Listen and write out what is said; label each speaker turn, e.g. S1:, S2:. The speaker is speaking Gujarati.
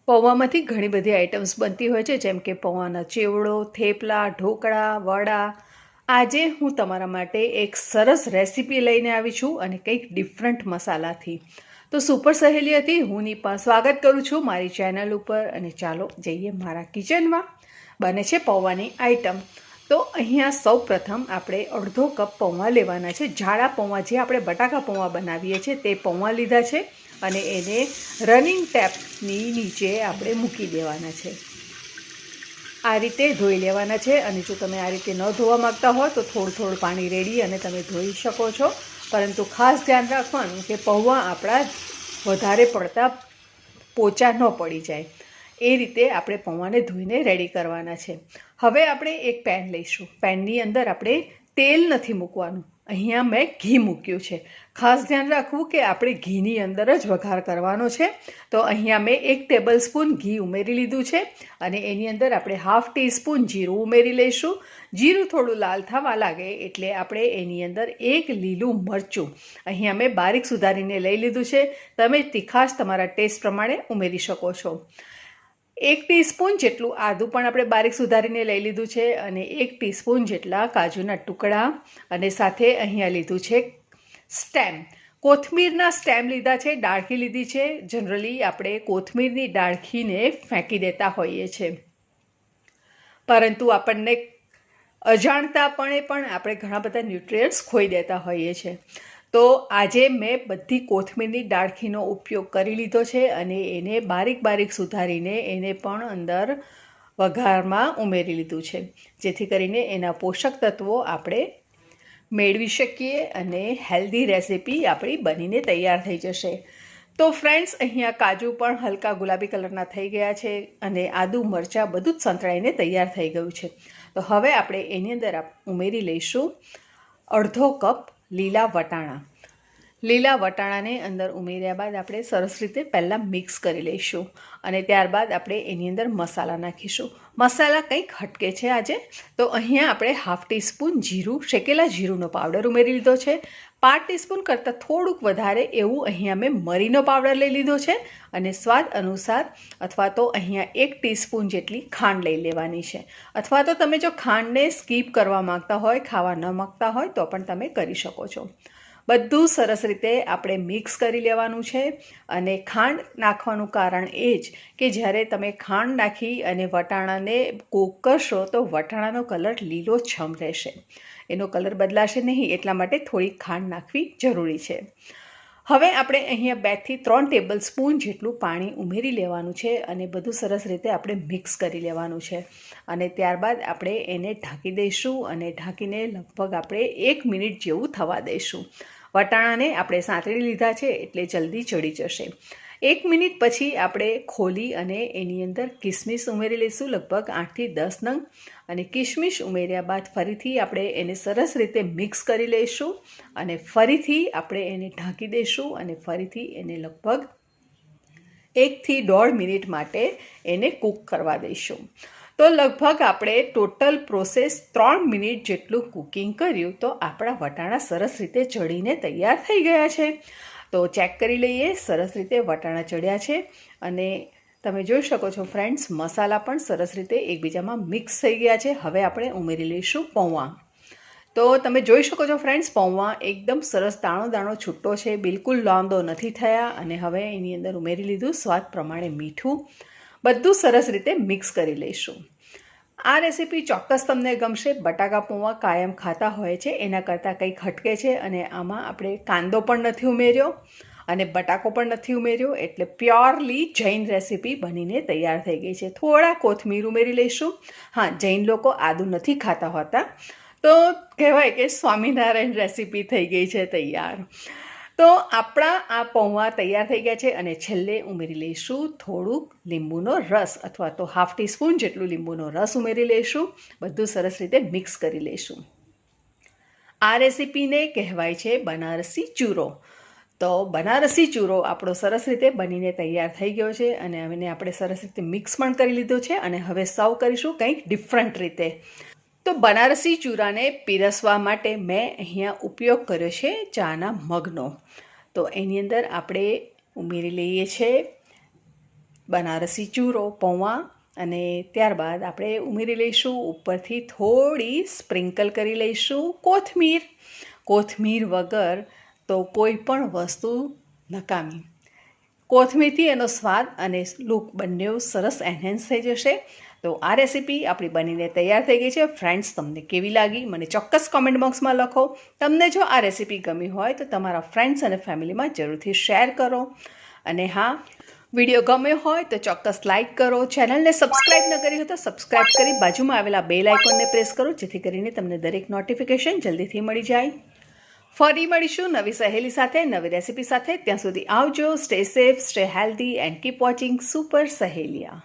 S1: પૌવામાંથી ઘણી બધી આઇટમ્સ બનતી હોય છે, જેમ કે પૌવાનો ચેવડો, થેપલા, ઢોકળા, વડા. આજે હું તમારા માટે એક સરસ રેસીપી લઈને આવી છું અને કંઈક ડિફરન્ટ મસાલાથી. તો સુપર સહેલી હતી, હું નિપા સ્વાગત કરું છું મારી ચેનલ ઉપર. અને ચાલો જઈએ મારા કિચનમાં. બને છે પૌવાની આઇટમ. તો અહીંયા સૌ પ્રથમ આપણે અડધો કપ પૌવા લેવાના છે. જાડા પૌવા, જે આપણે બટાકા પૌવા બનાવીએ છીએ તે પૌવા લીધા છે અને એને રનિંગ ટેપની નીચે આપણે મૂકી દેવાના છે. આ રીતે ધોઈ લેવાના છે. અને જો તમે આ રીતે ન ધોવા માગતા હો તો થોડું પાણી રેડી અને તમે ધોઈ શકો છો. પરંતુ ખાસ ધ્યાન રાખવાનું કે પૌવા આપણા વધારે પડતા પોચા ન પડી જાય, એ રીતે આપણે પૌવાને ધોઈને રેડી કરવાના છે. હવે આપણે એક પેન લઈશું. પેનની અંદર આપણે તેલ નથી મૂકવાનું, અહીંયા મેં ઘી મૂક્યું છે. ખાસ ધ્યાન રાખવું કે આપણે ઘીની અંદર જ વઘાર કરવાનો છે. તો અહીંયા મેં 1 ટેબલ સ્પૂન ઘી ઉમેરી લીધું છે અને એની અંદર આપણે 1/2 ટીસ્પૂન જીરું ઉમેરી લઈશું. જીરું થોડું લાલ થવા લાગે એટલે આપણે એની અંદર 1 લીલું મરચું અહીંયા મેં બારીક સુધારીને લઈ લીધું છે. તમે તીખાશ તમારા ટેસ્ટ પ્રમાણે ઉમેરી શકો છો. 1 ટીસ્પૂન જેટલું આદું પણ આપણે બારીક સુધારીને લઈ લીધું છે અને 1 ટીસ્પૂન જેટલા કાજુના ટુકડા અને સાથે અહીંયા લીધું છે સ્ટેમ. કોથમીરના સ્ટેમ લીધા છે, ડાળખી લીધી છે. જનરલી આપણે કોથમીરની ડાળખીને ફેંકી દેતા હોઈએ છીએ, પરંતુ આપણને અજાણતાપણે પણ આપણે ઘણા બધા ન્યુટ્રિયન્ટ્સ ખોઈ દેતા હોઈએ છીએ. તો આજે મેં બધી કોથમીરની ડાળખીનો ઉપયોગ કરી લીધો છે અને એને બારીક સુધારીને એને પણ અંદર વઘારમાં ઉમેરી લીધું છે, જેથી કરીને એના પોષક તત્વો આપણે મેળવી શકીએ અને હેલ્ધી રેસીપી આપણી બનીને તૈયાર થઈ જશે. તો ફ્રેન્ડ્સ, અહીંયા કાજુ પણ હલકા ગુલાબી કલરના થઈ ગયા છે અને આદુ મરચાં બધું જ સંતળાઈને તૈયાર થઈ ગયું છે. તો હવે આપણે એની અંદર ઉમેરી લઈશું અડધો કપ લીલા વટાણા. લીલા વટાણાને અંદર ઉમેર્યા બાદ આપણે સરસ રીતે પહેલાં મિક્સ કરી લઈશું અને ત્યારબાદ આપણે એની અંદર મસાલા નાખીશું. મસાલા કંઈક હટકે છે આજે. તો અહીંયા આપણે 1/2 ટીસ્પૂન જીરું, શેકેલા જીરુંનો પાવડર ઉમેરી લીધો છે. 1/2 ટીસ્પૂન કરતાં થોડુંક વધારે એવું અહીંયા મેં મરીનો પાવડર લઈ લીધો છે અને સ્વાદ અનુસાર અથવા તો અહીંયા 1 ટીસ્પૂન જેટલી ખાંડ લઈ લેવાની છે. અથવા તો તમે જો ખાંડને સ્કીપ કરવા માગતા હોય, ખાવા ન માગતા હોય તો પણ તમે કરી શકો છો. બધું સરસ રીતે આપણે મિક્સ કરી લેવાનું છે. અને ખાંડ નાખવાનું કારણ એ જ કે જ્યારે તમે ખાંડ નાખી અને વટાણાને કૂક કરશો તો વટાણાનો કલર લીલોછમ રહેશે, એનો કલર બદલાશે નહીં. એટલા માટે થોડી ખાંડ નાખવી જરૂરી છે. હવે આપણે અહીંયા 2 થી 3 ટેબલ સ્પૂન જેટલું પાણી ઉમેરી લેવાનું છે અને બધું સરસ રીતે આપણે મિક્સ કરી લેવાનું છે. અને ત્યારબાદ આપણે એને ઢાંકી દઈશું અને ઢાંકીને લગભગ આપણે 1 મિનિટ જેવું થવા દઈશું. વટાણાને આપણે સાંતળી લીધા છે એટલે જલ્દી ચડી જશે. 1 મિનિટ પછી આપણે ખોલી અને એની અંદર કિસમિસ ઉમેરી લઈશું, લગભગ 8 થી 10 નંગ. અને કિસમિસ ઉમેર્યા બાદ ફરીથી આપણે એને સરસ રીતે મિક્સ કરી લઈશું અને ફરીથી આપણે એને ઢાંકી દઈશું અને ફરીથી એને લગભગ 1 થી 1.5 મિનિટ માટે એને કૂક કરવા દઈશું. તો લગભગ આપણે ટોટલ પ્રોસેસ 3 મિનિટ જેટલું કુકિંગ કર્યું તો આપણા વટાણા સરસ રીતે ચડીને તૈયાર થઈ ગયા છે. તો ચેક કરી લઈએ. સરસ રીતે વટાણા ચડ્યા છે અને તમે જોઈ શકો છો ફ્રેન્ડ્સ, મસાલા પણ સરસ રીતે એકબીજામાં મિક્સ થઈ ગયા છે. હવે આપણે ઉમેરી લઈશું પૌવા. તો તમે જોઈ શકો છો ફ્રેન્ડ્સ, પૌવા એકદમ સરસ દાણો છૂટો છે, બિલકુલ લાંદો નથી થયા. અને હવે એની અંદર ઉમેરી લીધું સ્વાદ પ્રમાણે મીઠું. બધું સરસ રીતે મિક્સ કરી લઈશું. આ રેસીપી ચોક્કસ તમને ગમશે. બટાકા પૌવા કાયમ ખાતા હોય છે એના કરતાં કંઈક હટકે છે અને આમાં આપણે કાંદો પણ નથી ઉમેર્યો અને બટાકો પણ નથી ઉમેર્યો, એટલે પ્યોરલી જૈન રેસીપી બનીને તૈયાર થઈ ગઈ છે. થોડા કોથમીર ઉમેરી લઈશું. હા, જૈન લોકો આદુ નથી ખાતા હોતા, તો કહેવાય કે સ્વામિનારાયણ રેસીપી થઈ ગઈ છે તૈયાર. તો આપણા આ પૌવા તૈયાર થઈ ગયા છે અને છેલ્લે ઉમેરી લઈશું થોડુંક લીંબુનો રસ અથવા તો 1/2 ટીસ્પૂન જેટલું લીંબુનો રસ ઉમેરી લઈશું. બધું સરસ રીતે મિક્સ કરી લઈશું. આ રેસીપીને કહેવાય છે બનારસી ચૂરો. તો બનારસી ચૂરો આપણો સરસ રીતે બનીને તૈયાર થઈ ગયો છે અને એને આપણે સરસ રીતે મિક્સ પણ કરી લીધો છે અને હવે સર્વ કરીશું કંઈક ડિફરન્ટ રીતે. તો બનારસી ચૂરાને પીરસવા માટે મેં અહીંયા ઉપયોગ કર્યો છે ચાના મગનો. તો એની અંદર આપણે ઉમેરી લઈએ છીએ બનારસી ચૂરો, પૌવા અને ત્યારબાદ આપણે ઉમેરી લઈશું ઉપરથી થોડી સ્પ્રિંકલ કરી લઈશું કોથમીર. કોથમીર વગર તો કોઈ પણ વસ્તુ નકામી. કોથમીરથી એનો સ્વાદ અને લુક બંને સરસ એન્હેન્સ થઈ જશે. તો આ રેસીપી આપણી બનીને તૈયાર થઈ ગઈ છે. ફ્રેન્ડ્સ, તમને કેવી લાગી મને ચોક્કસ કોમેન્ટ બોક્સમાં લખો. તમને જો આ રેસીપી ગમી હોય તો તમારા ફ્રેન્ડ્સ અને ફેમિલીમાં જરૂરથી શેર કરો. અને હા, વિડીયો ગમ્યો હોય તો ચોક્કસ લાઇક કરો. ચેનલને સબસ્ક્રાઇબ ન કરી હોય તો સબસ્ક્રાઇબ કરી બાજુમાં આવેલા બેલ આઇકોનને પ્રેસ કરો, જેથી કરીને તમને દરેક નોટિફિકેશન જલ્દીથી મળી જાય. ફરી મળીશું નવી સહેલી સાથે, નવી રેસીપી સાથે. ત્યાં સુધી આવજો. Stay safe, stay healthy and keep watching super સહેલિયા.